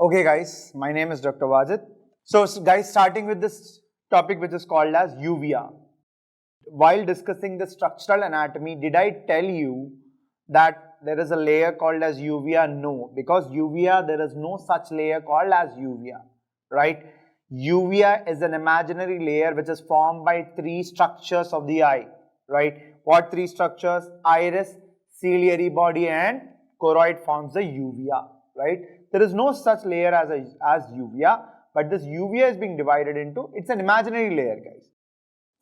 Okay guys, my name is Dr. Wajid. So guys, starting with this topic which is called as uvea. While discussing the structural anatomy, did I tell you that there is a layer called as uvea? No, because uvea, there is no such layer called as uvea, right? Uvea is an imaginary layer which is formed by three structures of the eye, right? What three structures? Iris, ciliary body and choroid forms the uvea, right? There is no such layer as uvea, but this uvea is being divided into, it's an imaginary layer guys.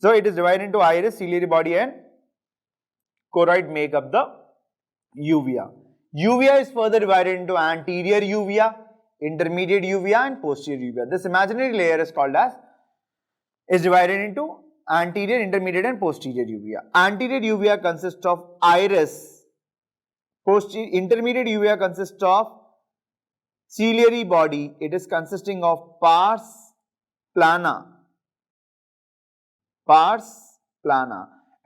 So it is divided into iris, ciliary body and choroid make up the uvea. Uvea is further divided into anterior uvea, intermediate uvea and posterior uvea. This imaginary layer is called as, is divided into anterior, intermediate and posterior uvea. Anterior uvea consists of iris, intermediate uvea consists of ciliary body, it is consisting of pars plana,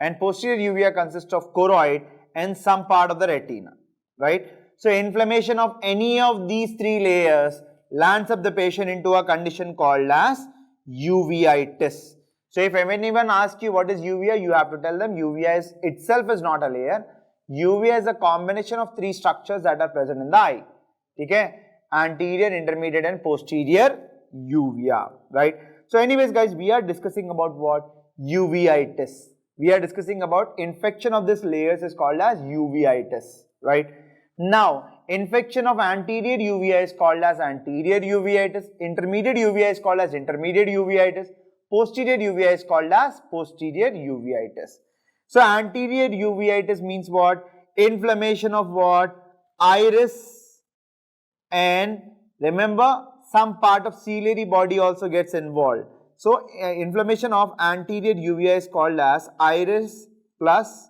and posterior uvea consists of choroid and some part of the retina, right? So inflammation of any of these three layers lands up the patient into a condition called as uveitis. So if anyone asks you what is uvea, you have to tell them uvea itself is not a layer. Uvea is a combination of three structures that are present in the eye. Okay? Anterior, intermediate and posterior uvea, right? So anyways guys, we are discussing about what? Uveitis. We are discussing about infection of these layers is called as uveitis, right? Now, infection of anterior uvea is called as anterior uveitis, intermediate uvea is called as intermediate uveitis, posterior uvea is called as posterior uveitis. So, anterior uveitis means what? Inflammation of what? Iris, and remember some part of ciliary body also gets involved. So, inflammation of anterior uvea is called as iris plus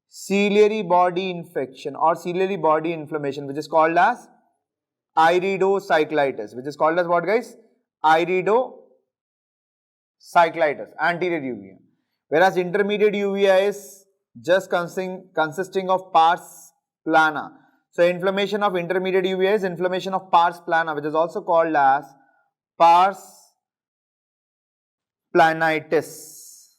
ciliary body infection or ciliary body inflammation, which is called as iridocyclitis, which is called as what guys? Iridocyclitis, anterior uvea. Whereas intermediate uvea is just consisting of pars plana. So, inflammation of intermediate uvea is inflammation of pars plana, which is also called as pars planitis.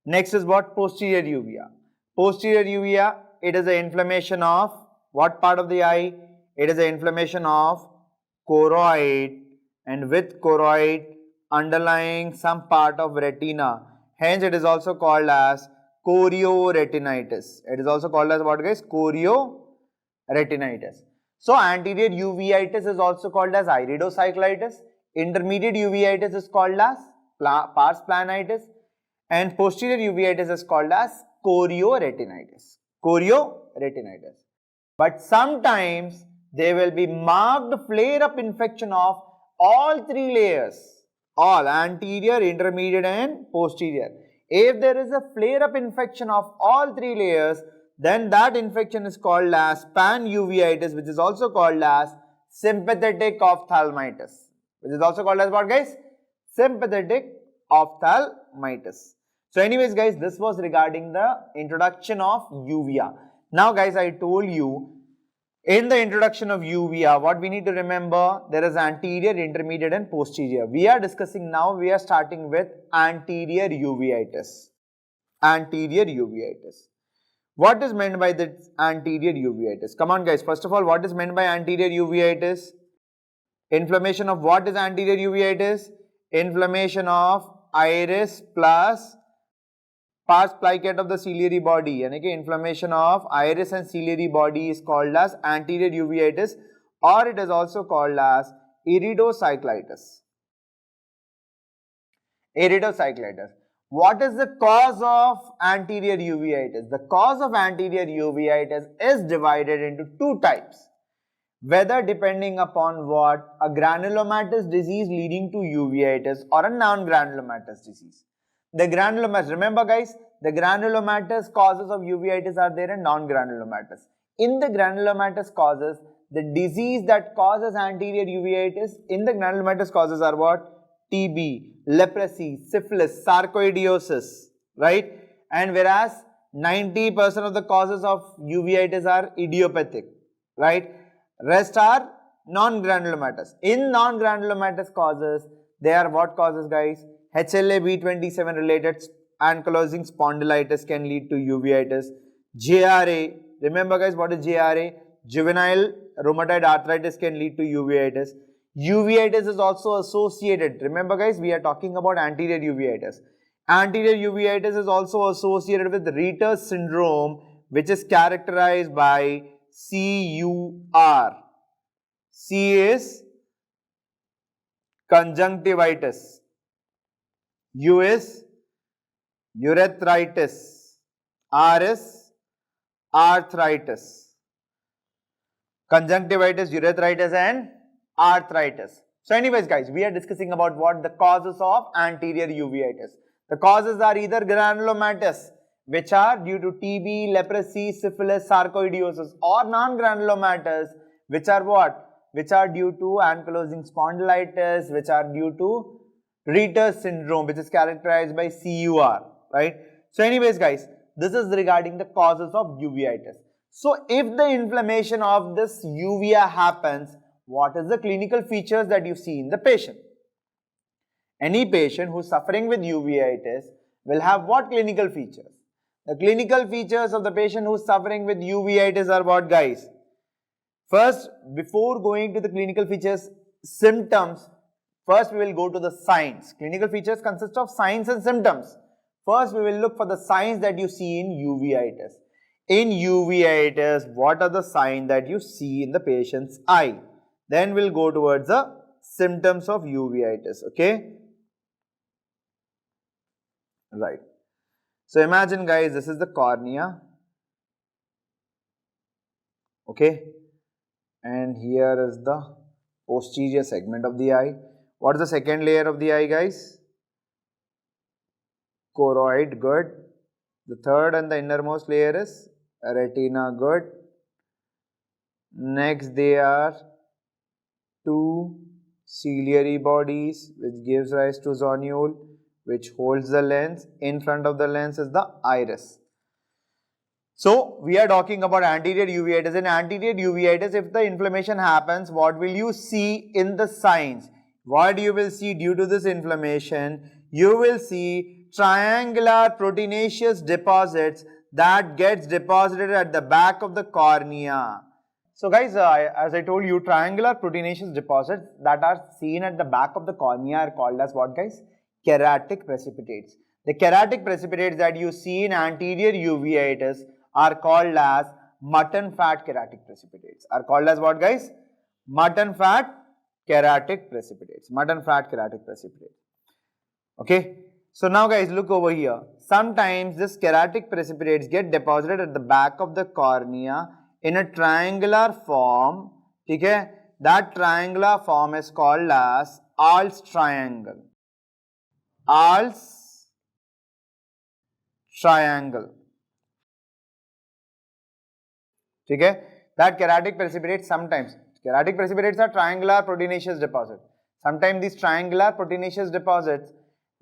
Next is what? Posterior uvea. Posterior uvea, it is an inflammation of what part of the eye? It is an inflammation of choroid, and with choroid underlying some part of retina. Hence, it is also called as chorioretinitis. It is also called as what guys? Chorioretinitis. So, anterior uveitis is also called as iridocyclitis. Intermediate uveitis is called as pars planitis. And posterior uveitis is called as chorioretinitis. Chorioretinitis. But sometimes there will be marked flare-up infection of all three layers. All anterior, intermediate and posterior. If there is a flare-up infection of all three layers, then that infection is called as panuveitis, which is also called as sympathetic ophthalmitis. Which is also called as what guys? Sympathetic ophthalmitis. So anyways guys, this was regarding the introduction of uvea. Now guys, I told you in the introduction of uvea, what we need to remember, there is anterior, intermediate and posterior. We are discussing now, we are starting with anterior uveitis. Anterior uveitis. What is meant by the anterior uveitis? Come on guys, first of all, what is meant by anterior uveitis? Inflammation of what is anterior uveitis? Inflammation of iris plus pars plicat of the ciliary body, and again inflammation of iris and ciliary body is called as anterior uveitis, or it is also called as iridocyclitis. Iridocyclitis. What is the cause of anterior uveitis? The cause of anterior uveitis is divided into two types, whether depending upon what? A granulomatous disease leading to uveitis or a non-granulomatous disease. The granulomatous, remember guys, the granulomatous causes of uveitis are there and non-granulomatous. In the granulomatous causes, the disease that causes anterior uveitis in the granulomatous causes are what? TB, leprosy, syphilis, sarcoidosis, right? And whereas 90% of the causes of uveitis are idiopathic, right? Rest are non-granulomatous. In non-granulomatous causes, they are what causes, guys? HLA-B27 related ankylosing spondylitis can lead to uveitis. JRA, remember guys, what is JRA? Juvenile rheumatoid arthritis can lead to uveitis. Uveitis is also associated. Remember guys, we are talking about anterior uveitis. Anterior uveitis is also associated with Iritis syndrome, which is characterized by CUR. C is conjunctivitis. U is urethritis. R is arthritis. Conjunctivitis, urethritis and arthritis. So anyways guys, we are discussing about what the causes of anterior uveitis. The causes are either granulomatous, which are due to TB, leprosy, syphilis, sarcoidosis, or non-granulomatous, which are what? Which are due to ankylosing spondylitis, which are due to Iritis syndrome, which is characterized by CUR, right? So anyways guys, this is regarding the causes of uveitis. So if the inflammation of this uvea happens, what is the clinical features that you see in the patient? Any patient who is suffering with uveitis will have what clinical features? The clinical features of the patient who is suffering with uveitis are what, guys? First, before going to the clinical features, symptoms, first we will go to the signs. Clinical features consist of signs and symptoms. First, we will look for the signs that you see in uveitis. In uveitis, what are the signs that you see in the patient's eye? Then we'll go towards the symptoms of uveitis, okay? Right. So imagine guys, this is the cornea, okay? And here is the posterior segment of the eye. What is the second layer of the eye, guys? Choroid, good. The third and the innermost layer is retina, good. Next, there are two ciliary bodies which gives rise to zonule, which holds the lens. In front of the lens is the iris. So, we are talking about anterior uveitis. In anterior uveitis, if the inflammation happens, what will you see in the signs? What you will see due to this inflammation? You will see triangular proteinaceous deposits that gets deposited at the back of the cornea. So guys, as I told you, triangular proteinaceous deposits that are seen at the back of the cornea are called as what, guys? Keratic precipitates. The keratic precipitates that you see in anterior uveitis are called as mutton fat keratic precipitates. Are called as what, guys? Mutton fat keratic precipitates. Mutton fat keratic precipitates. Okay. So now guys, look over here. Sometimes this keratic precipitates get deposited at the back of the cornea in a triangular form. Okay. That triangular form is called as Al's triangle. Al's triangle. Okay. That keratic precipitates sometimes. Keratic precipitates are triangular proteinaceous deposits. Sometimes these triangular proteinaceous deposits,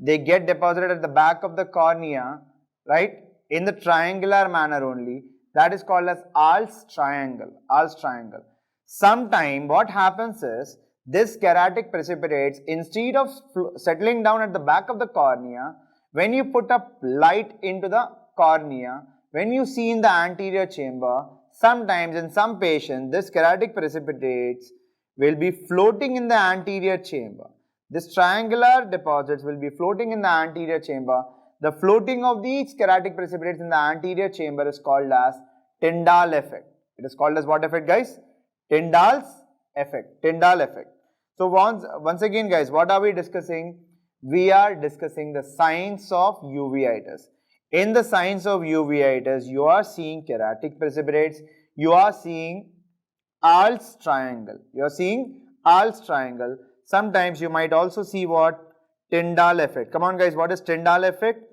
they get deposited at the back of the cornea, right, in the triangular manner only. That is called as Al's triangle. Al's triangle. Sometime what happens is, this keratic precipitates, instead of settling down at the back of the cornea, when you put up light into the cornea, when you see in the anterior chamber, sometimes in some patients, this keratic precipitates will be floating in the anterior chamber. This triangular deposits will be floating in the anterior chamber. The floating of these keratic precipitates in the anterior chamber is called as Tyndall effect. It is called as what effect, guys? Tyndall's effect. Tyndall effect. So once again, guys, what are we discussing? We are discussing the signs of uveitis. In the signs of uveitis, you are seeing keratic precipitates. You are seeing Al's triangle. You are seeing Al's triangle. Sometimes you might also see what? Tyndall effect. Come on guys, what is Tyndall effect?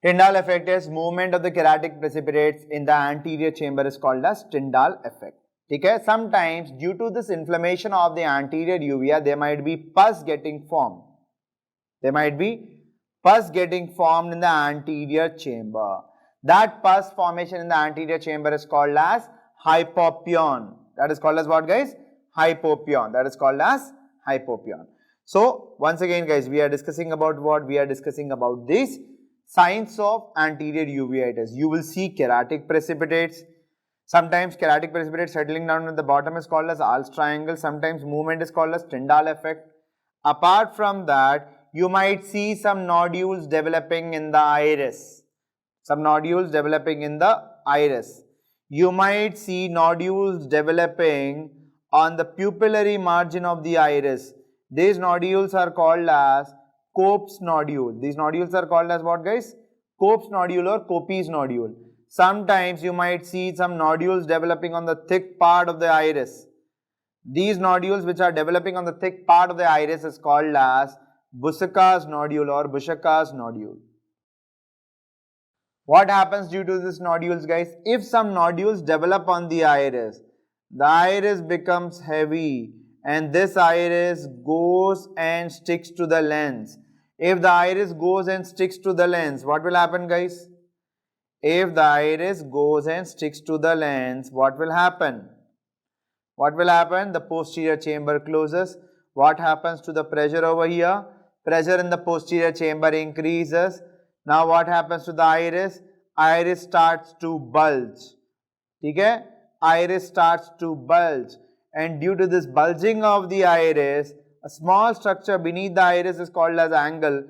Tyndall effect is movement of the keratic precipitates in the anterior chamber is called as Tyndall effect. Okay? Sometimes due to this inflammation of the anterior uvea, there might be pus getting formed. There might be pus getting formed in the anterior chamber. That pus formation in the anterior chamber is called as hypopyon. That is called as what, guys? Hypopyon. That is called as hypopyon. So once again, guys, we are discussing about what? We are discussing about these signs of anterior uveitis. You will see keratic precipitates. Sometimes keratic precipitate settling down at the bottom is called as Al's triangle. Sometimes movement is called as Tyndall effect. Apart from that, you might see some nodules developing in the iris. Some nodules developing in the iris. You might see nodules developing on the pupillary margin of the iris. These nodules are called as Cope's nodule. These nodules are called as what, guys? Cope's nodule or Cope's nodule. Sometimes you might see some nodules developing on the thick part of the iris. These nodules which are developing on the thick part of the iris is called as Busacca's nodule or Busacca's nodule. What happens due to these nodules, guys? If some nodules develop on the iris becomes heavy and this iris goes and sticks to the lens. If the iris goes and sticks to the lens, what will happen, guys? If the iris goes and sticks to the lens, what will happen? What will happen? The posterior chamber closes. What happens to the pressure over here? Pressure in the posterior chamber increases. Now what happens to the iris? Iris starts to bulge. Okay? Iris starts to bulge. And due to this bulging of the iris, a small structure beneath the iris is called as angle.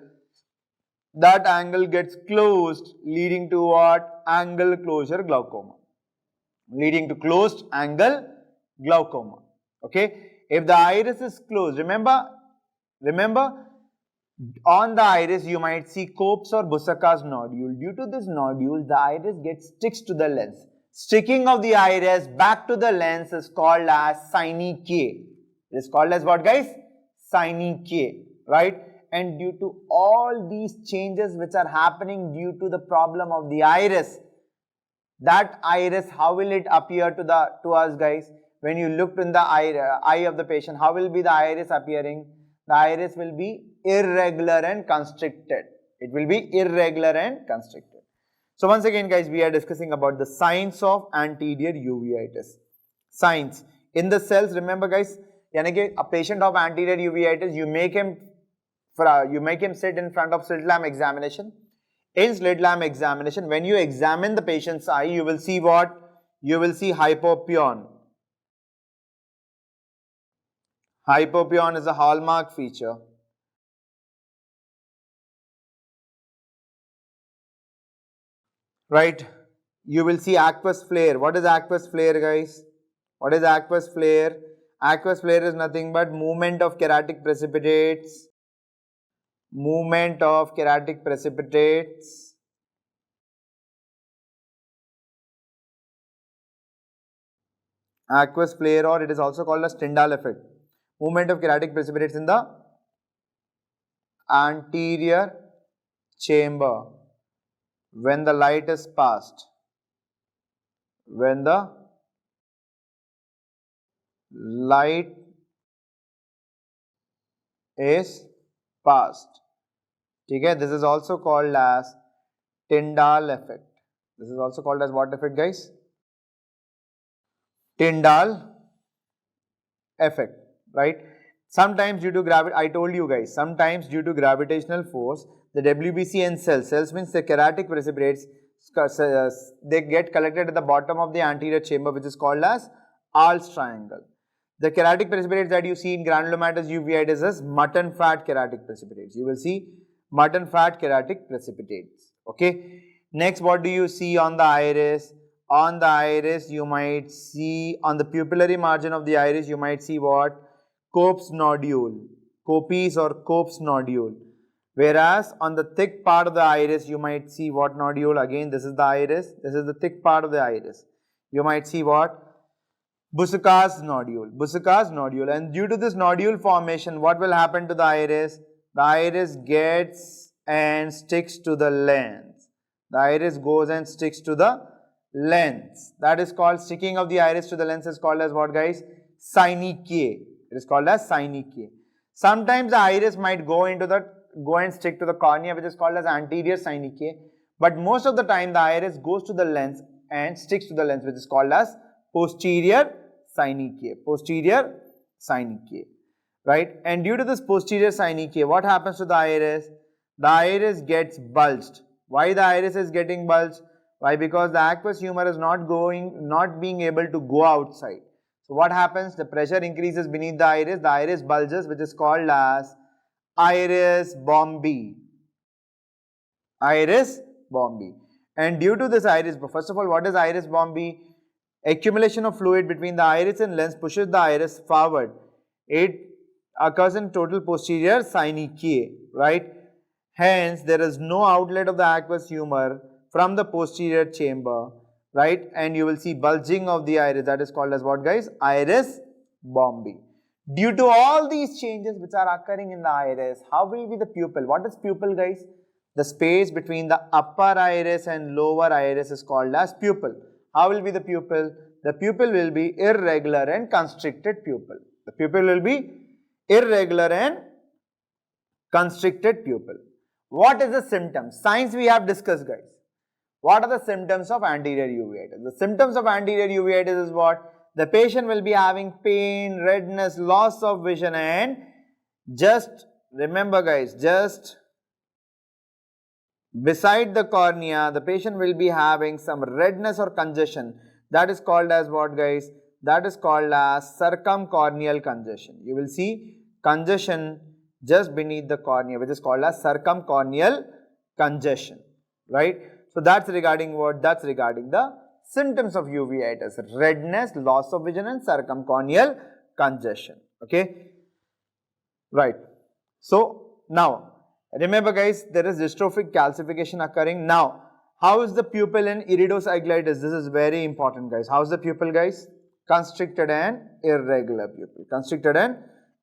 That angle gets closed, leading to what? Angle closure glaucoma. Leading to closed angle glaucoma. Okay. If the iris is closed, remember, on the iris you might see Cope's or Busacca's nodule. Due to this nodule, the iris sticks to the lens. Sticking of the iris back to the lens is called as synechiae. It is called as what, guys? Synechiae, right? And due to all these changes which are happening due to the problem of the iris, that iris, how will it appear to us, guys? When you look in the eye of the patient, how will be the iris appearing? The iris will be irregular and constricted. It will be irregular and constricted. So once again, guys, we are discussing about the signs of anterior uveitis. Signs. In the cells, remember, guys, a patient of anterior uveitis, you make him sit in front of slit-lamp examination. In slit-lamp examination, when you examine the patient's eye, you will see what? You will see hypopyon. Hypopyon is a hallmark feature. Right? You will see aqueous flare. What is aqueous flare, guys? What is aqueous flare? Aqueous flare is nothing but movement of keratic precipitates. Movement of keratic precipitates. Aqueous flare, or it is also called as Tyndall effect. Movement of keratic precipitates in the anterior chamber when the light is passed. When the light is passed. Okay, this is also called as Tyndall effect. This is also called as what effect, guys? Tyndall effect, right? Sometimes due to gravity, I told you guys, sometimes due to gravitational force, the WBC and cells means the keratic precipitates, they get collected at the bottom of the anterior chamber, which is called as Al's triangle. The keratic precipitates that you see in granulomatous uveitis is mutton fat keratic precipitates. You will see mutton fat keratic precipitates. Okay. Next, what do you see on the iris? On the iris, you might see, on the pupillary margin of the iris, you might see what? Cope's nodule. Cope's or Cope's nodule. Whereas on the thick part of the iris, you might see what nodule? Again, this is the iris. This is the thick part of the iris. You might see what? Busacca's nodule. Busacca's nodule. And due to this nodule formation, what will happen to the iris? The iris gets and sticks to the lens. The iris goes and sticks to the lens. That is called, sticking of the iris to the lens is called as what, guys? Synechiae. It is called as synechiae. Sometimes the iris might go and stick to the cornea, which is called as anterior synechiae. But most of the time the iris goes to the lens and sticks to the lens, which is called as posterior synechiae, right? And due to this posterior synechiae, what happens to the iris? The iris gets bulged. Why the iris is getting bulged? Why? Because the aqueous humor is not being able to go outside. So what happens? The pressure increases beneath the iris bulges, which is called as iris bombi. And due to this iris, first of all, what is iris bombi? Accumulation of fluid between the iris and lens pushes the iris forward. It occurs in total posterior synechiae, right? Hence, there is no outlet of the aqueous humor from the posterior chamber, right? And you will see bulging of the iris. That is called as what, guys? Iris bombi. Due to all these changes which are occurring in the iris, how will be the pupil? What is pupil, guys? The space between the upper iris and lower iris is called as pupil. How will be the pupil? The pupil will be irregular and constricted pupil. The pupil will be irregular and constricted pupil. What is the symptoms? Signs we have discussed, guys. What are the symptoms of anterior uveitis? The symptoms of anterior uveitis is what? The patient will be having pain, redness, loss of vision, and just remember, guys, just beside the cornea, the patient will be having some redness or congestion. That is called as what, guys? That is called as circumcorneal congestion. You will see congestion just beneath the cornea, which is called as circumcorneal congestion, right? So that's regarding what? That's regarding the symptoms of uveitis: redness, loss of vision, and circumcorneal congestion. Okay, right. So now remember, guys, there is dystrophic calcification occurring. Now, how is the pupil in iridocyclitis? This is very important, guys. How is the pupil, guys? Constricted and irregular pupil. Constricted and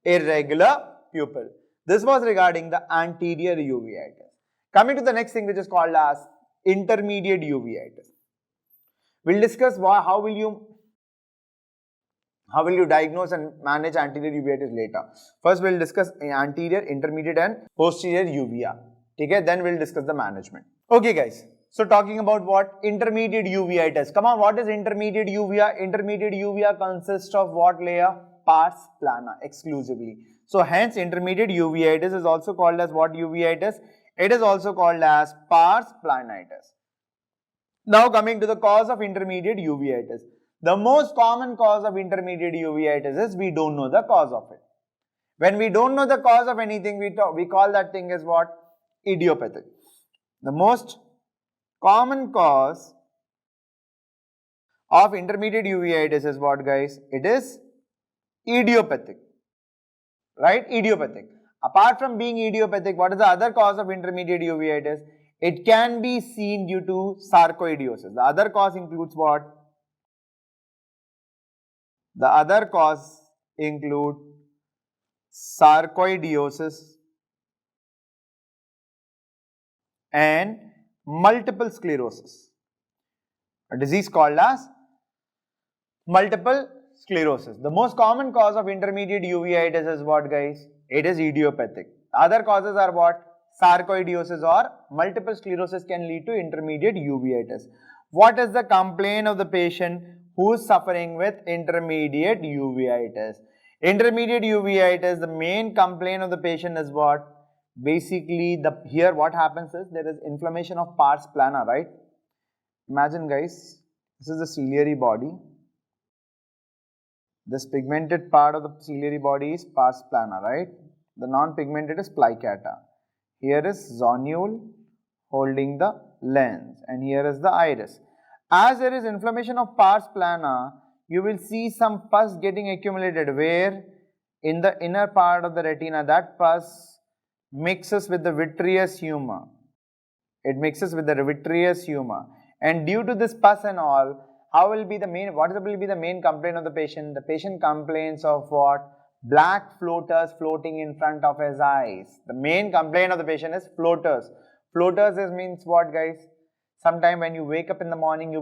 irregular pupil. This was regarding the anterior uveitis. Coming to the next thing, which is called as intermediate uveitis. We'll discuss how will you diagnose and manage anterior uveitis later. First, we'll discuss anterior, intermediate, and posterior uvea. Okay, then we'll discuss the management. Okay, guys. So talking about what? Intermediate uveitis. Come on, what is intermediate uvea? Intermediate uvea consists of what layer? Pars plana exclusively. So hence intermediate uveitis is also called as what uveitis? It is also called as pars planitis. Now coming to the cause of intermediate uveitis. The most common cause of intermediate uveitis is we don't know the cause of it. When we don't know the cause of anything, we call that thing as what? Idiopathic. The most common cause of intermediate uveitis is what, guys? It is idiopathic, right? Idiopathic. Apart from being idiopathic, what is the other cause of intermediate uveitis? It can be seen due to sarcoidosis. The other cause includes what? The other cause include sarcoidosis and multiple sclerosis. A disease called as multiple sclerosis. The most common cause of intermediate uveitis is what, guys? It is idiopathic. Other causes are what? Sarcoidosis or multiple sclerosis can lead to intermediate uveitis. What is the complaint of the patient who is suffering with intermediate uveitis? Intermediate uveitis, the main complaint of the patient is what? Basically, here what happens is there is inflammation of pars plana, right? Imagine, guys, this is the ciliary body. This pigmented part of the ciliary body is pars plana, right? The non-pigmented is plicata. Here is zonule holding the lens, and here is the iris. As there is inflammation of pars plana, you will see some pus getting accumulated where in the inner part of the retina. That pus mixes with the vitreous humor. It mixes with the vitreous humor, and due to this pus and all, what will be the main complaint of the patient? The patient complains of what? Black floaters floating in front of his eyes. The main complaint of the patient is floaters. Floaters means what, guys? Sometime when you wake up in the morning,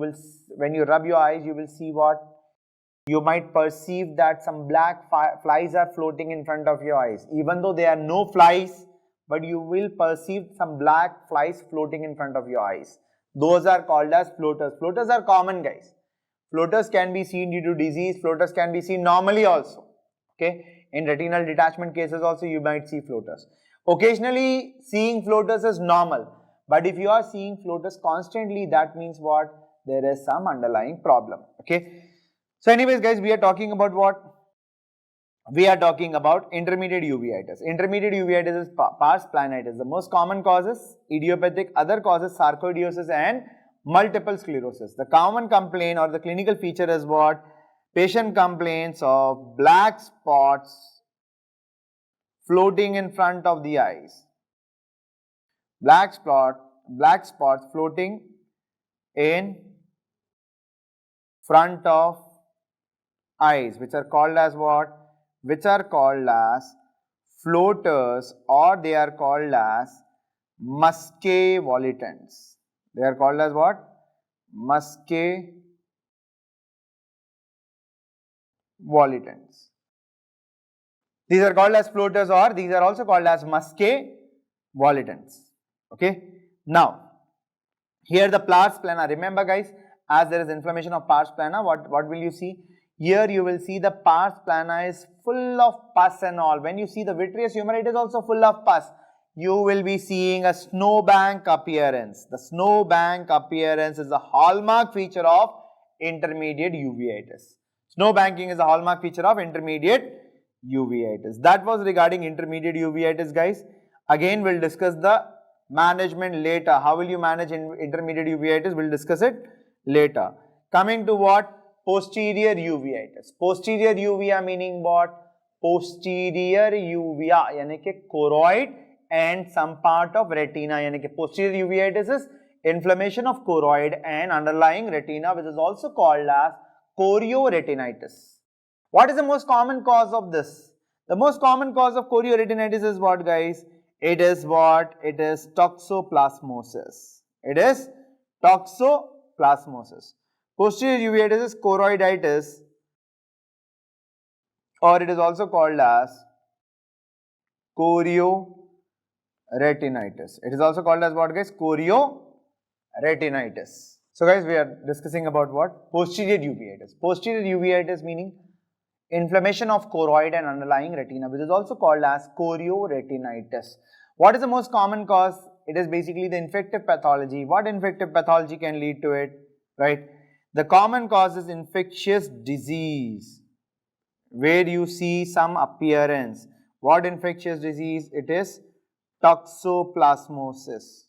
when you rub your eyes, you will see what? You might perceive that some black flies are floating in front of your eyes. Even though there are no flies, but you will perceive some black flies floating in front of your eyes. Those are called as floaters. Floaters are common, guys. Floaters can be seen due to disease. Floaters can be seen normally also. Okay. In retinal detachment cases also you might see floaters. Occasionally seeing floaters is normal. But if you are seeing floaters constantly, that means what? There is some underlying problem. Okay. So anyways guys, we are talking about what? We are talking about intermediate uveitis. Intermediate uveitis is pars planitis. The most common causes idiopathic, other causes sarcoidosis and multiple sclerosis. The common complaint or the clinical feature is what? Patient complains of black spots floating in front of the eyes. Black spots floating in front of eyes, which are called as what? Which are called as floaters, or they are called as muscae volitans. They are called as what? Muscae volitans. These are called as floaters, or these are also called as muscae volitans. Okay. Now, here the pars plana. Remember guys, as there is inflammation of pars plana, what will you see? Here you will see the pars plana is full of pus and all. When you see the vitreous humor, it is also full of pus. You will be seeing a snowbank appearance. The snowbank appearance is a hallmark feature of intermediate uveitis. Snowbanking is a hallmark feature of intermediate uveitis. That was regarding intermediate uveitis guys. Again, we'll discuss the management later. How will you manage intermediate uveitis? We'll discuss it later. Coming to what? Posterior uveitis. Posterior uvea meaning what? Posterior uvea, yani ke choroid and some part of retina. Yani ke posterior uveitis is inflammation of choroid and underlying retina, which is also called as chorioretinitis. What is the most common cause of this? The most common cause of chorioretinitis is what guys? It is what? It is toxoplasmosis. It is toxoplasmosis. Posterior uveitis is choroiditis, or it is also called as chorioretinitis. It is also called as what guys? Chorioretinitis. So guys, we are discussing about what? Posterior uveitis. Posterior uveitis meaning inflammation of choroid and underlying retina, which is also called as chorioretinitis. What is the most common cause? It is basically the infective pathology. What infective pathology can lead to it, right? The common cause is infectious disease, where you see some appearance. What infectious disease? It is toxoplasmosis.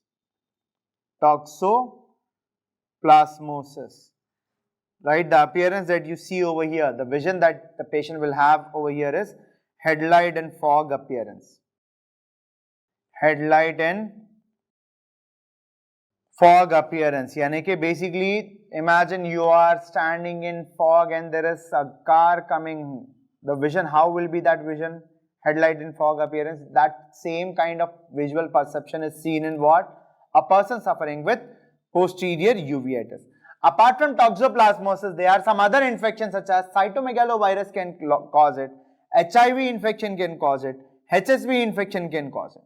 Toxoplasmosis. Right? The appearance that you see over here, the vision that the patient will have over here is headlight and fog appearance. Headlight and fog appearance. Yani ke basically imagine you are standing in fog and there is a car coming. The vision, how will be that vision? Headlight and fog appearance. That same kind of visual perception is seen in what? A person suffering with posterior uveitis. Apart from toxoplasmosis, there are some other infections such as cytomegalovirus can cause it, HIV infection can cause it, HSV infection can cause it.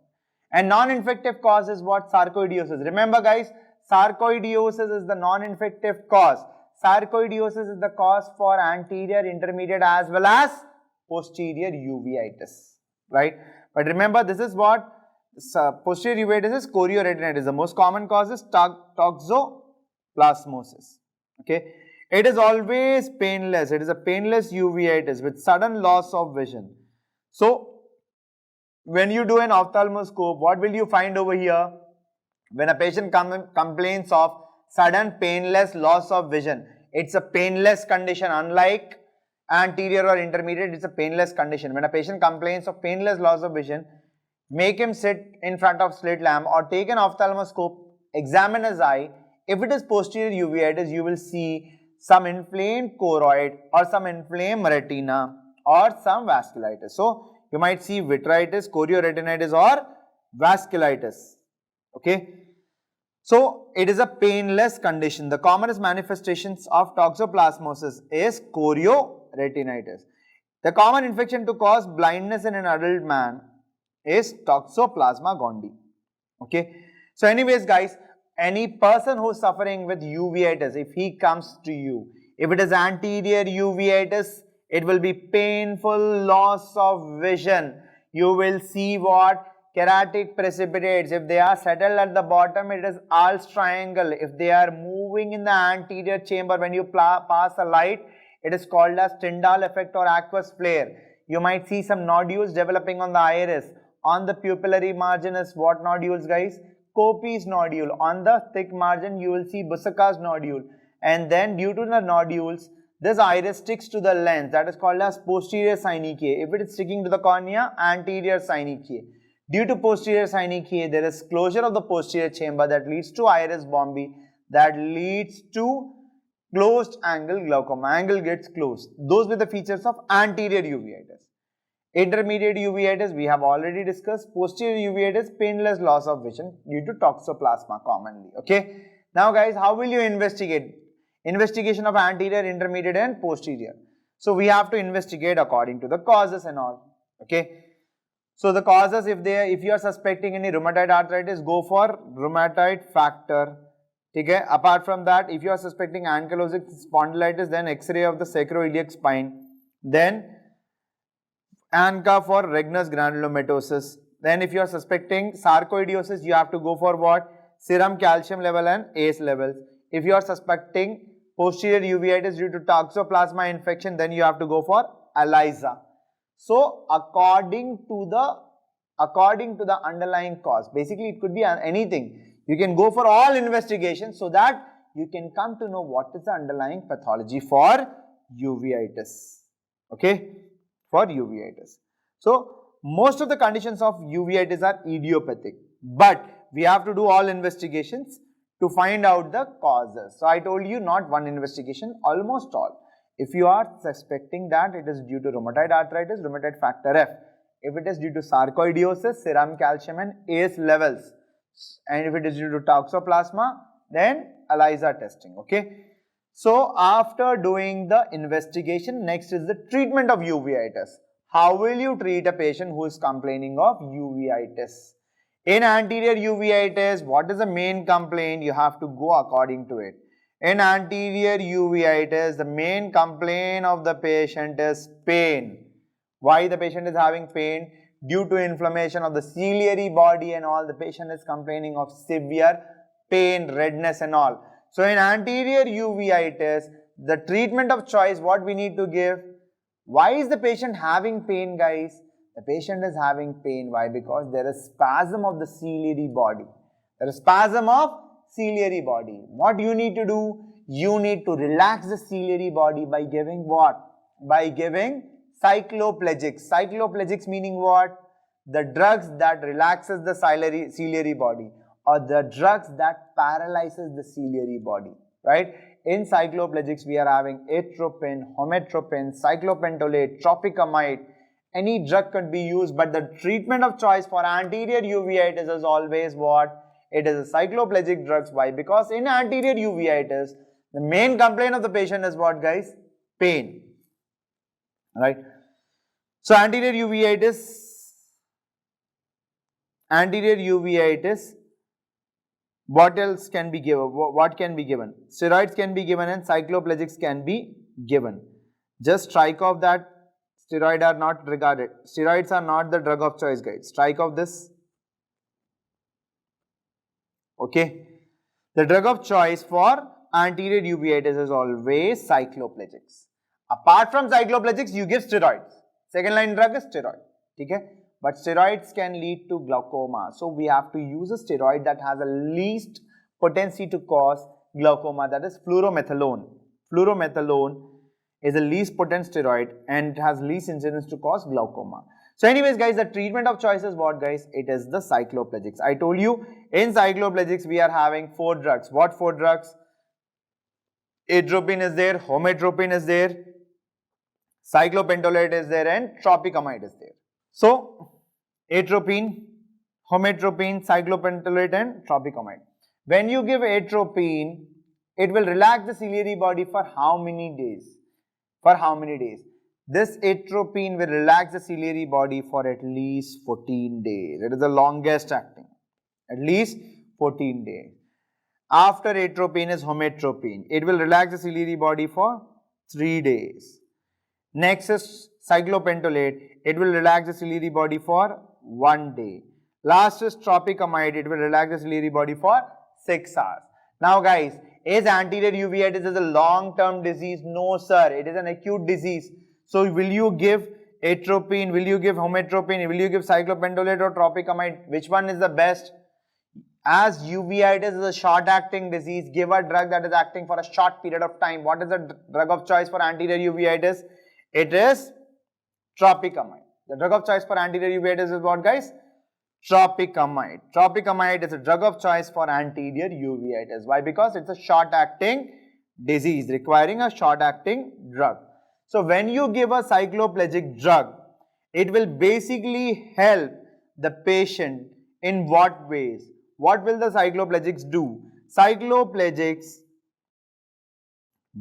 And non-infective cause is what? Sarcoidosis. Remember guys, sarcoidosis is the non-infective cause. Sarcoidosis is the cause for anterior, intermediate as well as posterior uveitis, right? But remember, this is what? Posterior uveitis is chorioretinitis. The most common cause is toxoplasmosis. Okay, it is always painless. It is a painless uveitis with sudden loss of vision. So, when you do an ophthalmoscope, what will you find over here? When a patient complains of sudden painless loss of vision, it's a painless condition. Unlike anterior or intermediate, it's a painless condition. When a patient complains of painless loss of vision, make him sit in front of slit lamp or take an ophthalmoscope, examine his eye. If it is posterior uveitis, you will see some inflamed choroid or some inflamed retina or some vasculitis. So, you might see vitritis, chorioretinitis or vasculitis. Okay. So, it is a painless condition. The commonest manifestations of toxoplasmosis is chorioretinitis. The common infection to cause blindness in an adult man is Toxoplasma gondii. Okay. So anyways guys, any person who is suffering with uveitis, if he comes to you, If it is anterior uveitis, it will be painful loss of vision. You will see what? Keratic precipitates. If they are settled at the bottom, it is Al's triangle. If they are moving in the anterior chamber, when you pass a light, it is called as Tyndall effect or aqueous flare. You might see some nodules developing on the iris. On the pupillary margin is what nodules, guys? Koppe's nodule. On the thick margin, you will see Busaka's nodule. And then due to the nodules, this iris sticks to the lens. That is called as posterior synechiae. If it is sticking to the cornea, anterior synechiae. Due to posterior synechiae, there is closure of the posterior chamber that leads to iris bombi, that leads to closed angle glaucoma. Angle gets closed. Those were the features of anterior uveitis. Intermediate uveitis, we have already discussed. Posterior uveitis, painless loss of vision due to toxoplasma commonly. Okay. Now guys, how will you investigate? Investigation of anterior, intermediate and posterior. So we have to investigate according to the causes and all. Okay. So the causes, if you are suspecting any rheumatoid arthritis, go for rheumatoid factor. Okay. Apart from that, if you are suspecting ankylosing spondylitis, then X-ray of the sacroiliac spine. Then ANCA for redness granulomatosis. Then if you are suspecting sarcoidosis, you have to go for what? Serum calcium level and ACE levels. If you are suspecting posterior uveitis due to toxoplasma infection, then you have to go for ELISA. So according to the underlying cause, basically it could be anything. You can go for all investigations so that you can come to know what is the underlying pathology for uveitis. Okay, for uveitis. So most of the conditions of uveitis are idiopathic, but we have to do all investigations to find out the causes. So I told you not one investigation, almost all. If you are suspecting that it is due to rheumatoid arthritis, rheumatoid factor F. If it is due to sarcoidosis, serum calcium and ACE levels. And if it is due to toxoplasma, then ELISA testing. Okay. So after doing the investigation, next is the treatment of uveitis. How will you treat a patient who is complaining of uveitis? In anterior uveitis, what is the main complaint? You have to go according to it. In anterior uveitis, the main complaint of the patient is pain. Why the patient is having pain? Due to inflammation of the ciliary body and all, the patient is complaining of severe pain, redness and all. So in anterior uveitis, the treatment of choice, what we need to give? Why is the patient having pain, guys? The patient is having pain. Why? Because there is spasm of the ciliary body. There is spasm of ciliary body. What you need to do? You need to relax the ciliary body by giving what? By giving cycloplegics. Cycloplegics meaning what? The drugs that relaxes the ciliary body, or the drugs that paralyzes the ciliary body, right? In cycloplegics, we are having atropine, hometropine, cyclopentolate, tropicamide. Any drug could be used, but the treatment of choice for anterior uveitis is always what? It is a cycloplegic drugs. Why? Because in anterior uveitis, the main complaint of the patient is what, guys? Pain. Right? So anterior uveitis, what else can be given? What can be given? Steroids can be given and cycloplegics can be given. Just strike off that steroids are not regarded. Steroids are not the drug of choice, guys. Strike off this. Okay. The drug of choice for anterior uveitis is always cycloplegics. Apart from cycloplegics, you give steroids. Second line drug is steroid. Okay. But steroids can lead to glaucoma. So we have to use a steroid that has the least potency to cause glaucoma, that is fluoromethalone. Fluoromethalone is the least potent steroid and it has least incidence to cause glaucoma. So anyways, guys, the treatment of choice is what, guys? It is the cycloplegics. I told you in cycloplegics we are having 4 drugs. What 4 drugs? Atropine is there, hometropine is there, cyclopentolate is there and tropicamide is there. So atropine, hometropine, cyclopentolate and tropicamide. When you give atropine, it will relax the ciliary body for how many days? For how many days? This atropine will relax the ciliary body for at least 14 days. It is the longest acting. At least 14 days. After atropine is hometropine. It will relax the ciliary body for 3 days. Next is cyclopentolate. It will relax the ciliary body for 1 day. Last is tropicamide. It will relax the ciliary body for 6 hours. Now guys, is anterior uveitis a long-term disease? No sir, it is an acute disease. So will you give atropine, will you give hometropine, will you give cyclopentolate or tropicamide? Which one is the best? As uveitis is a short-acting disease, give a drug that is acting for a short period of time. What is the drug of choice for anterior uveitis? It is tropicamide. The drug of choice for anterior uveitis is what, guys? Tropicamide. Tropicamide is a drug of choice for anterior uveitis. Why? Because it's a short-acting disease requiring a short-acting drug. So when you give a cycloplegic drug, it will basically help the patient in what ways? What will the cycloplegics do? Cycloplegics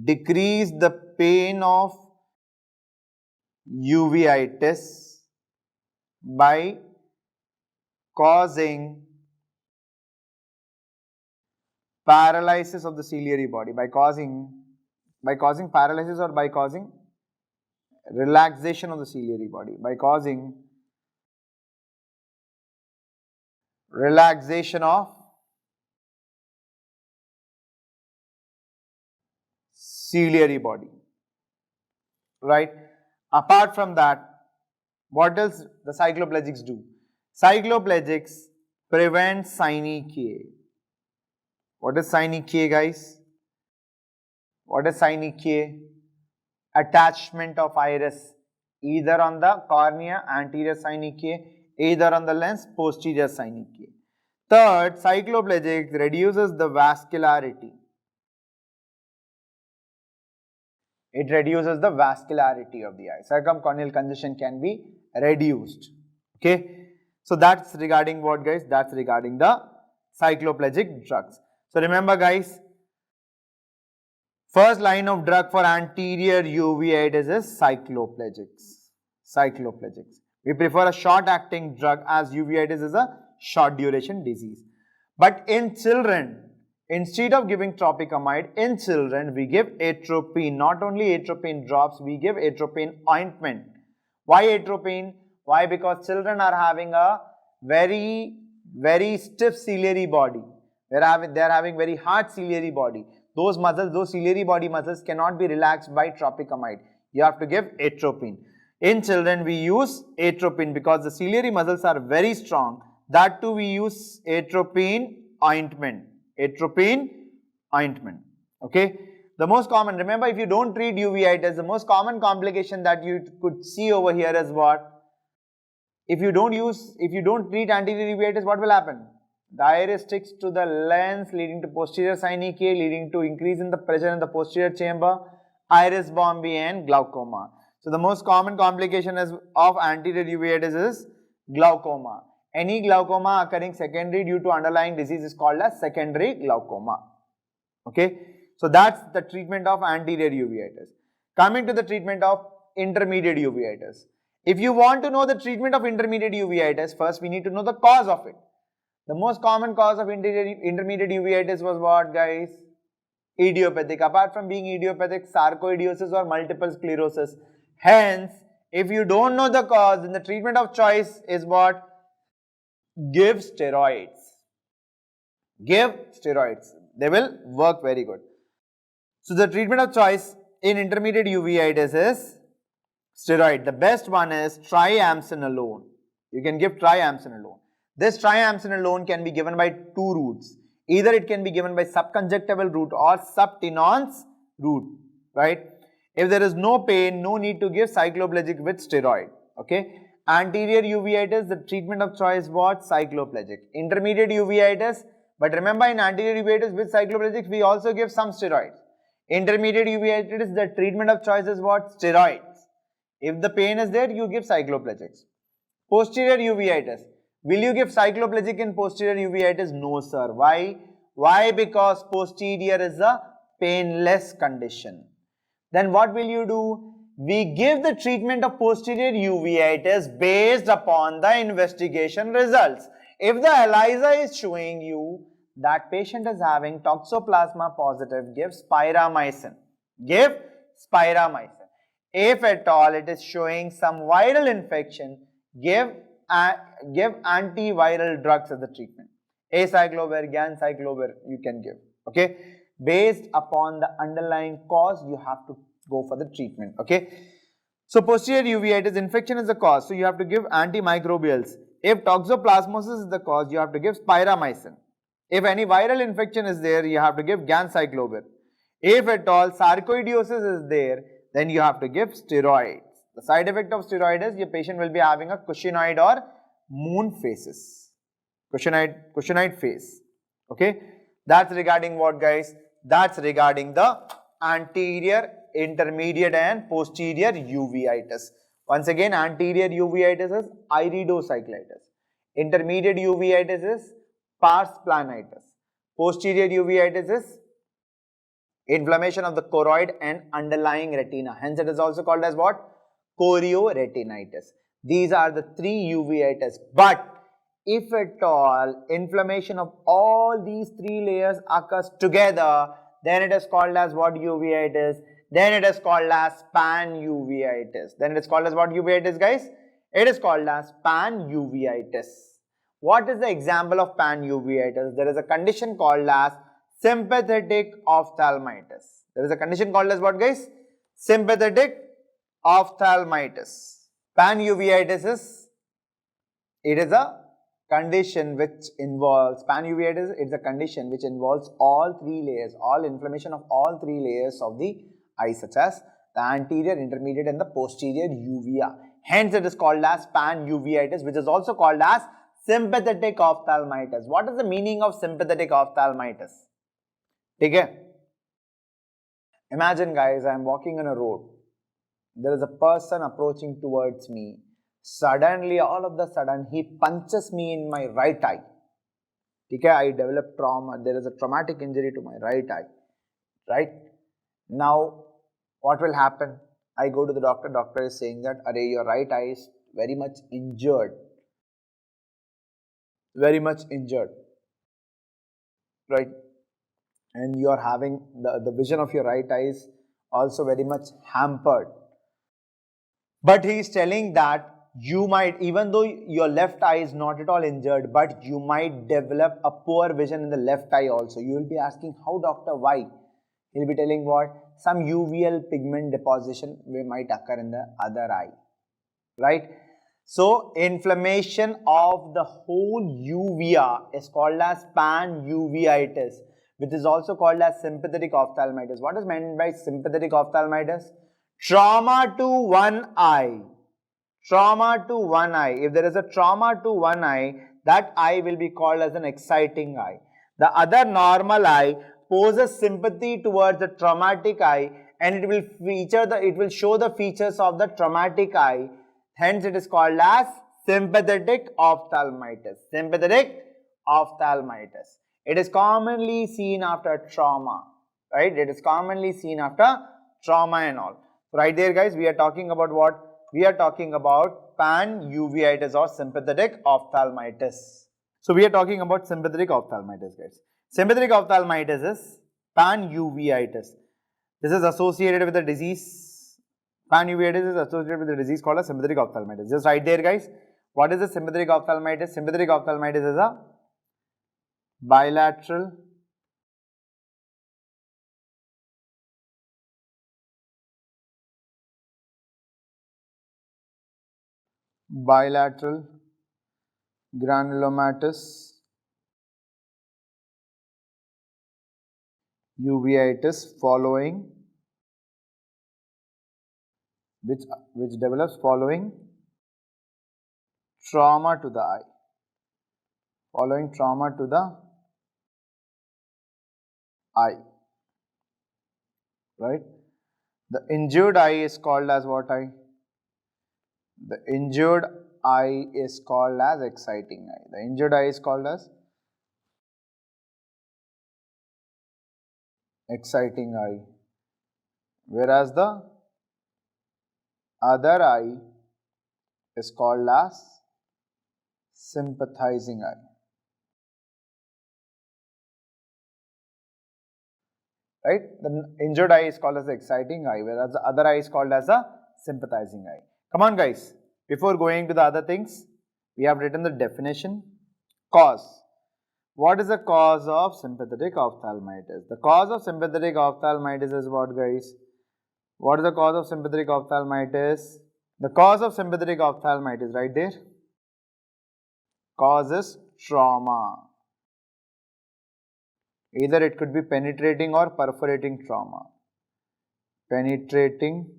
decrease the pain of uveitis by causing paralysis of the ciliary body, by causing paralysis or by causing relaxation of the ciliary body, by causing relaxation of ciliary body, right? Apart from that, what does the cycloplegics do? Cycloplegics prevent synechiae. What is synechiae, guys? What is synechiae? Attachment of iris either on the cornea, anterior synechiae, either on the lens, posterior synechiae. Third, cycloplegics reduces the vascularity. It reduces the vascularity of the eye. Circumcorneal congestion can be reduced. Okay. So that's regarding what, guys? That's regarding the cycloplegic drugs. So remember, guys, first line of drug for anterior uveitis is cycloplegics. Cycloplegics. We prefer a short-acting drug as uveitis is a short duration disease. But in children, instead of giving tropicamide, in children we give atropine. Not only atropine drops, we give atropine ointment. Why atropine? Why? Because children are having a very stiff ciliary body. They are having very hard ciliary body. Those muscles, those ciliary body muscles cannot be relaxed by tropicamide. You have to give atropine. In children, we use atropine because the ciliary muscles are very strong. That too, we use atropine ointment. Atropine ointment. Okay. The most common, remember, if you don't treat uveitis, the most common complication that you could see over here is what? If you don't treat anterior uveitis, what will happen? The iris sticks to the lens, leading to posterior synechiae, leading to increase in the pressure in the posterior chamber, iris bombae and glaucoma. So the most common complication of anterior uveitis is glaucoma. Any glaucoma occurring secondary due to underlying disease is called as secondary glaucoma. Okay. So that's the treatment of anterior uveitis. Coming to the treatment of intermediate uveitis. If you want to know the treatment of intermediate uveitis, first we need to know the cause of it. The most common cause of intermediate uveitis was what, guys? Idiopathic. Apart from being idiopathic, sarcoidosis or multiple sclerosis. Hence, if you don't know the cause, then the treatment of choice is what? Give steroids. Give steroids. They will work very good. So the treatment of choice in intermediate uveitis is steroid. The best one is triamcinolone. You can give triamcinolone. This triamcinolone can be given by two routes. Either it can be given by subconjunctival route or subtenon's route, right? If there is no pain, no need to give cycloplegic with steroid, okay? Anterior uveitis, the treatment of choice what? Cycloplegic. Intermediate uveitis, but remember in anterior uveitis with cycloplegic, we also give some steroids. Intermediate uveitis, the treatment of choice is what? Steroids. If the pain is there, you give cycloplegics. Posterior uveitis. Will you give cycloplegic in posterior uveitis? No, sir. Why? Why? Because posterior is a painless condition. Then what will you do? We give the treatment of posterior uveitis based upon the investigation results. If the ELISA is showing you that patient is having toxoplasma positive, give spiramycin. Give spiramycin. If at all it is showing some viral infection, give antiviral drugs as the treatment. Acyclovir, ganciclovir you can give. Okay, based upon the underlying cause, you have to go for the treatment. Okay, so posterior uveitis, infection is the cause, so you have to give antimicrobials. If toxoplasmosis is the cause, you have to give spiramycin. If any viral infection is there, you have to give ganciclovir. If at all sarcoidosis is there, then you have to give steroids. The side effect of steroid is your patient will be having a cushingoid or moon faces. Cushingoid face. Okay. That's regarding what, guys? That's regarding the anterior, intermediate and posterior uveitis. Once again, anterior uveitis is iridocyclitis. Intermediate uveitis is pars planitis. Posterior uveitis is inflammation of the choroid and underlying retina. Hence, it is also called as what? Chorioretinitis. These are the three uveitis. But if at all inflammation of all these three layers occurs together, then it is called as what uveitis? Then it is called as panuveitis. Then it is called as what uveitis, guys? It is called as panuveitis. What is the example of panuveitis? There is a condition called as sympathetic ophthalmitis. There is a condition called as what, guys? Sympathetic ophthalmitis. Panuveitis is, it is a condition which involves, panuveitis, it is a condition which involves all three layers, all inflammation of all three layers of the eye, such as the anterior, intermediate and the posterior uvea. Hence, it is called as panuveitis, which is also called as sympathetic ophthalmitis. What is the meaning of sympathetic ophthalmitis? Okay. Imagine, guys, I am walking on a road. There is a person approaching towards me. Suddenly, all of a sudden, he punches me in my right eye. Okay, I develop trauma. There is a traumatic injury to my right eye. Right? Now, what will happen? I go to the doctor. Doctor is saying that, "Arey, your right eye is very much injured. Very much injured. Right? And you are having the vision of your right eye is also very much hampered." But he is telling that you might, even though your left eye is not at all injured, but you might develop a poor vision in the left eye also. You will be asking, how, doctor, why? He will be telling what? Some uveal pigment deposition might occur in the other eye. Right? So, inflammation of the whole uvea is called as panuveitis, which is also called as sympathetic ophthalmitis. What is meant by sympathetic ophthalmitis? Trauma to one eye. Trauma to one eye. If there is a trauma to one eye, that eye will be called as an exciting eye. The other normal eye poses sympathy towards the traumatic eye, and it will show the features of the traumatic eye. Hence, it is called as sympathetic ophthalmitis. Sympathetic ophthalmitis. It is commonly seen after trauma. Right? It is commonly seen after trauma and all. Right there, guys, we are talking about what? We are talking about panuveitis or sympathetic ophthalmitis. So, we are talking about sympathetic ophthalmitis, guys. Sympathetic ophthalmitis is panuveitis. This is associated with a disease. Panuveitis is associated with a disease called a sympathetic ophthalmitis. Just right there, guys. What is a sympathetic ophthalmitis? Sympathetic ophthalmitis is a bilateral granulomatous uveitis following which develops following trauma to the eye. Following trauma to the eye. Right? The injured eye is called as what eye? The injured eye is called as exciting eye. The injured eye is called as exciting eye, whereas the other eye is called as sympathizing eye. right? The injured eye is called as the exciting eye, whereas the other eye is called as a sympathizing eye. Come on guys, before going to the other things, we have written the definition. Cause. What is the cause of sympathetic ophthalmitis? The cause of sympathetic ophthalmitis is what, guys? What is the cause of sympathetic ophthalmitis? The cause of sympathetic ophthalmitis, right there, causes trauma. Either it could be penetrating or perforating trauma. Penetrating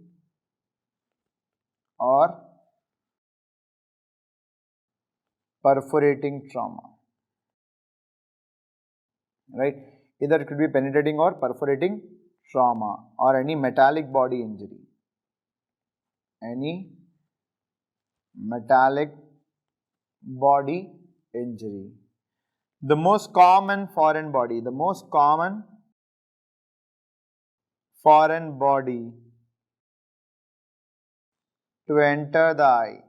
or perforating trauma. Right? Either it could be penetrating or perforating trauma or any metallic body injury. Any metallic body injury. The most common foreign body, to enter the eye.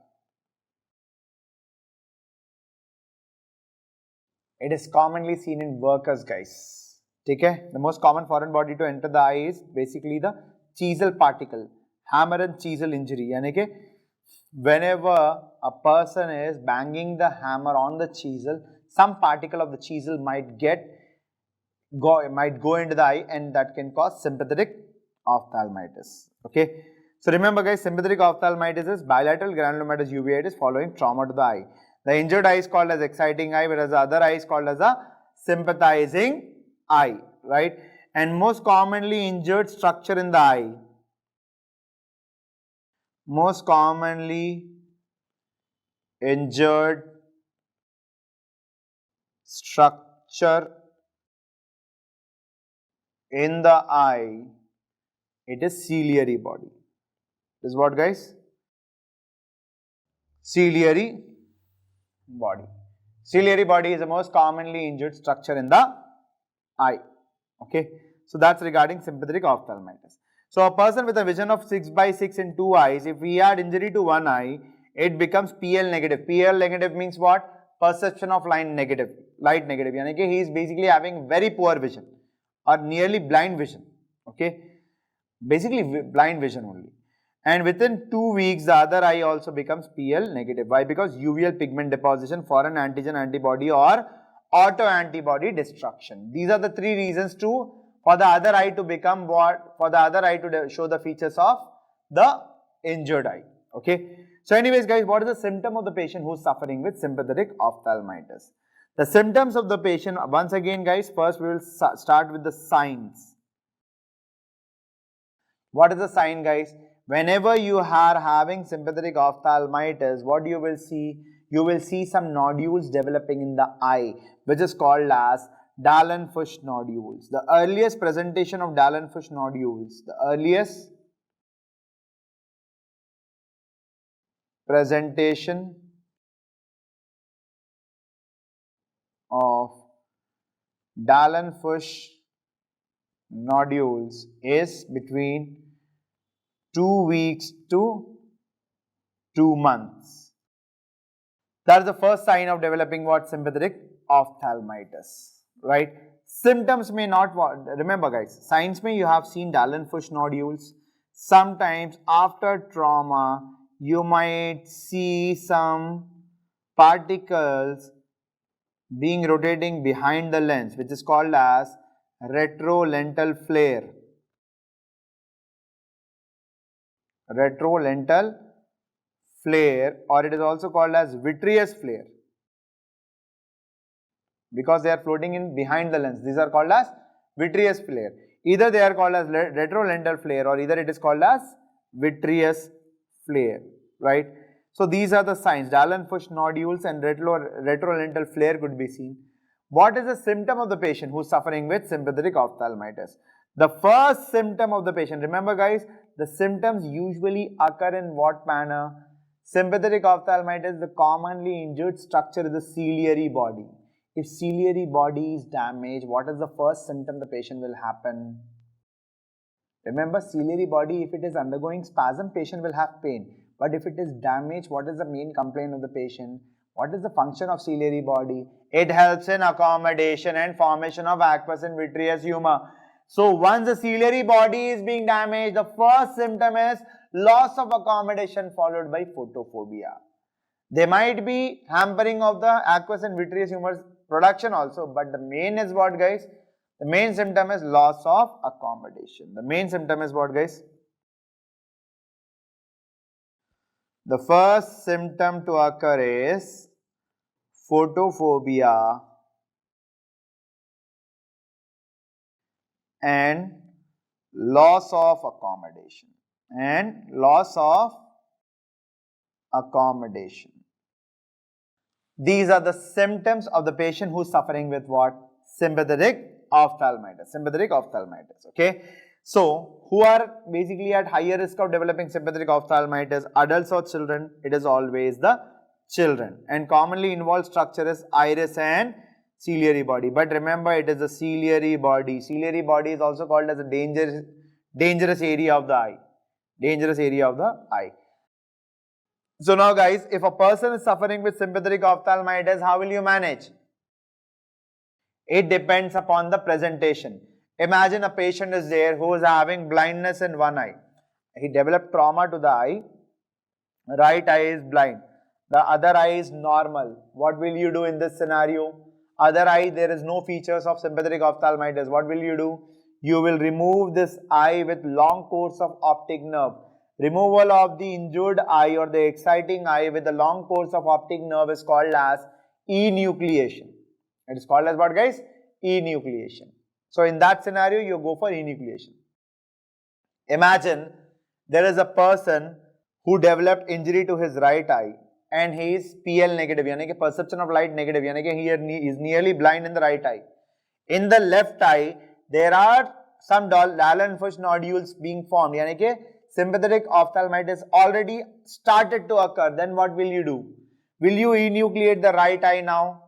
It is commonly seen in workers, guys. Okay? The most common foreign body to enter the eye is basically the chisel particle, hammer and chisel injury. Okay? Whenever a person is banging the hammer on the chisel, some particle of the chisel might go into the eye, and that can cause sympathetic ophthalmitis. Okay? So remember guys, sympathetic ophthalmitis is bilateral granulomatous uveitis following trauma to the eye. The injured eye is called as exciting eye, whereas the other eye is called as a sympathizing eye, right? And most commonly injured structure in the eye. Most commonly injured structure in the eye, it is ciliary body. This is what, guys? Ciliary body. Ciliary body is the most commonly injured structure in the eye. Okay. So that's regarding sympathetic ophthalmitis. So a person with a vision of 6/6 in two eyes, if he had injury to one eye, it becomes PL negative. PL negative means what? Perception of light negative. Yani he is basically having very poor vision or nearly blind vision. Okay. Basically blind vision only. And within 2 weeks, the other eye also becomes PL negative. Why? Because uveal pigment deposition, foreign antigen antibody or autoantibody destruction. These are the three reasons for the other eye to become what? For the other eye to show the features of the injured eye. Okay. So anyways guys, what is the symptom of the patient who is suffering with sympathetic ophthalmitis? The symptoms of the patient, once again guys, first we will start with the signs. What is the sign, guys? Whenever you are having sympathetic ophthalmitis, what you will see? You will see some nodules developing in the eye, which is called as Dallen-Fuchs nodules. The earliest presentation of Dallen-Fuchs nodules, the earliest presentation of Dallen-Fuchs nodules is between 2 weeks to 2 months. That is the first sign of developing what? Sympathetic ophthalmitis, right? Symptoms may not, remember guys, signs may you have seen Dallen-Fuchs nodules. Sometimes after trauma, you might see some particles being rotating behind the lens, which is called as retrolental flare. Retrolental flare, or it is also called as vitreous flare, because they are floating in behind the lens. These are called as vitreous flare. Either they are called as retrolental flare or either it is called as vitreous flare, right? So these are the signs. Dallen-Fuchs nodules and retrolental flare could be seen. What is the symptom of the patient who is suffering with sympathetic ophthalmitis? The first symptom of the patient, remember guys, the symptoms usually occur in what manner? Sympathetic ophthalmitis, the commonly injured structure is the ciliary body. If ciliary body is damaged, what is the first symptom the patient will happen? Remember, ciliary body, if it is undergoing spasm, patient will have pain. But if it is damaged, what is the main complaint of the patient? What is the function of ciliary body? It helps in accommodation and formation of aqueous and vitreous humor. So once the ciliary body is being damaged, the first symptom is loss of accommodation followed by photophobia. There might be hampering of the aqueous and vitreous humors production also, but the main is what, guys? The main symptom is loss of accommodation. The main symptom is what, guys? The first symptom to occur is photophobia and loss of accommodation. These are the symptoms of the patient who is suffering with what? Sympathetic ophthalmitis. Okay. So, who are basically at higher risk of developing sympathetic ophthalmitis, adults or children? It is always the children, and commonly involved structure is iris and ciliary body. But remember, it is the ciliary body. Ciliary body is also called as a dangerous area of the eye. So now guys, if a person is suffering with sympathetic ophthalmitis, how will you manage? It depends upon the presentation. Imagine a patient is there who is having blindness in one eye. He developed trauma to the eye. Right eye is blind. The other eye is normal. What will you do in this scenario? Other eye, there is no features of sympathetic ophthalmitis. What will you do? You will remove this eye with long course of optic nerve. Removal of the injured eye or the exciting eye with a long course of optic nerve is called as enucleation. It is called as what, guys? Enucleation. So in that scenario, you go for enucleation. Imagine there is a person who developed injury to his right eye and he is PL negative, yani कि perception of light negative, yani कि he is nearly blind in the right eye. In the left eye, there are some Dallen-Fuchs nodules being formed, yani कि sympathetic ophthalmitis already started to occur. Then what will you do? Will you enucleate the right eye now?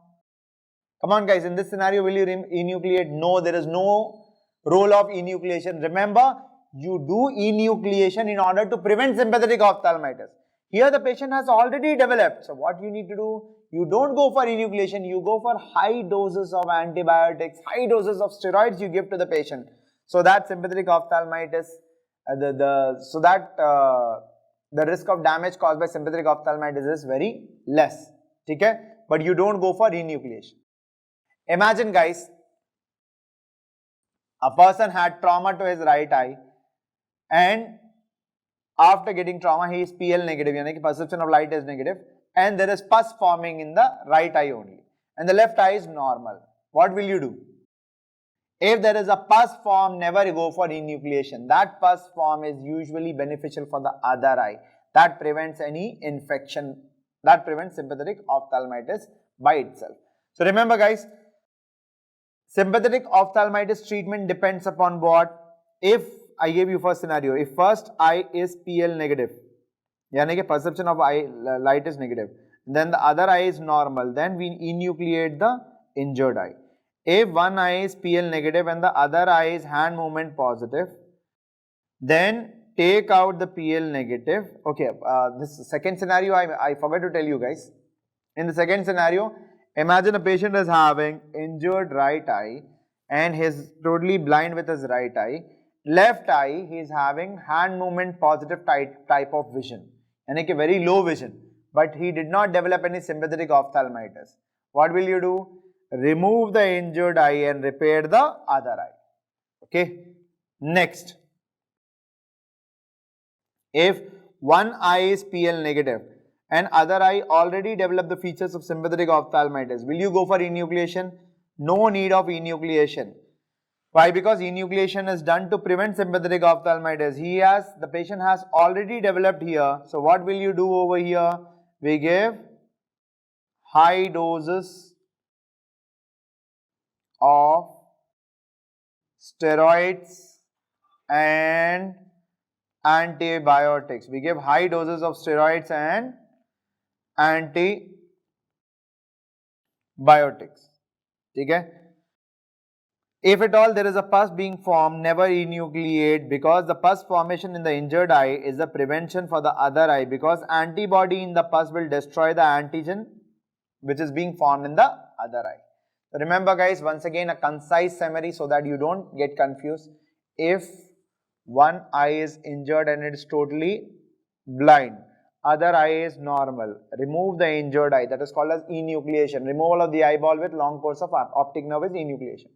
Come on guys, in this scenario, will you enucleate? No, there is no role of enucleation. Remember, you do enucleation in order to prevent sympathetic ophthalmitis. Here the patient has already developed. So what you need to do? You don't go for enucleation, you go for high doses of antibiotics, high doses of steroids you give to the patient. So that sympathetic ophthalmitis, the risk of damage caused by sympathetic ophthalmitis is very less. Okay? But you don't go for enucleation. Imagine guys, a person had trauma to his right eye and after getting trauma he is PL negative, yani perception of light is negative, and there is pus forming in the right eye only and the left eye is normal. What will you do? If there is a pus form, never go for enucleation. That pus form is usually beneficial for the other eye. That prevents any infection. That prevents sympathetic ophthalmitis by itself. So remember guys, sympathetic ophthalmitis treatment depends upon what? If I gave you first scenario, if first eye is PL negative, yani कि perception of eye light is negative, then the other eye is normal, then we enucleate the injured eye. If one eye is PL negative and the other eye is hand movement positive, then take out the PL negative. Okay, this second scenario I forgot to tell you guys. In the second scenario, imagine a patient is having injured right eye and he is totally blind with his right eye. Left eye, he is having hand movement positive type of vision, and a very low vision, but he did not develop any sympathetic ophthalmitis. What will you do? Remove the injured eye and repair the other eye. Okay. Next, if one eye is PL negative and other eye already developed the features of sympathetic ophthalmitis, will you go for enucleation? No need of enucleation. Why? Because enucleation is done to prevent sympathetic ophthalmitis. The patient has already developed here. So what will you do over here? We give high doses of steroids and antibiotics. We give high doses of steroids and antibiotics. Okay? If at all there is a pus being formed, never enucleate, because the pus formation in the injured eye is a prevention for the other eye, because antibody in the pus will destroy the antigen which is being formed in the other eye. remember guys, once again a concise summary so that you don't get confused. If one eye is injured and it's totally blind, other eye is normal, remove the injured eye, that is called as enucleation. Removal of the eyeball with long course of optic nerve is enucleation.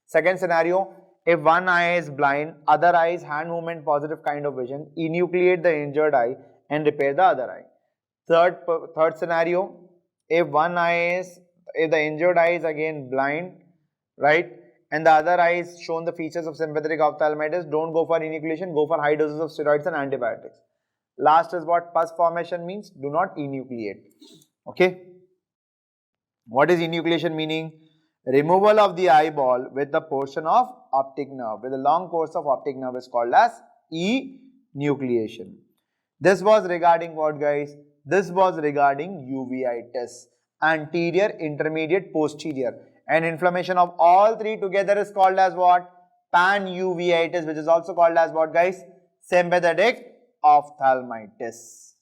Second scenario, if one eye is blind, other eye is hand movement positive kind of vision, enucleate the injured eye and repair the other eye. Third scenario, if the injured eye is again blind, right, and the other eye is shown the features of sympathetic ophthalmitis, don't go for enucleation, go for high doses of steroids and antibiotics. Last is what pus formation means, do not enucleate. Okay. What is enucleation meaning? Removal of the eyeball with the portion of optic nerve, with a long course of optic nerve is called as enucleation. This was regarding what guys? This was regarding uveitis, anterior, intermediate, posterior, and inflammation of all three together is called as what? Panuveitis, which is also called as what guys? Sympathetic ophthalmitis.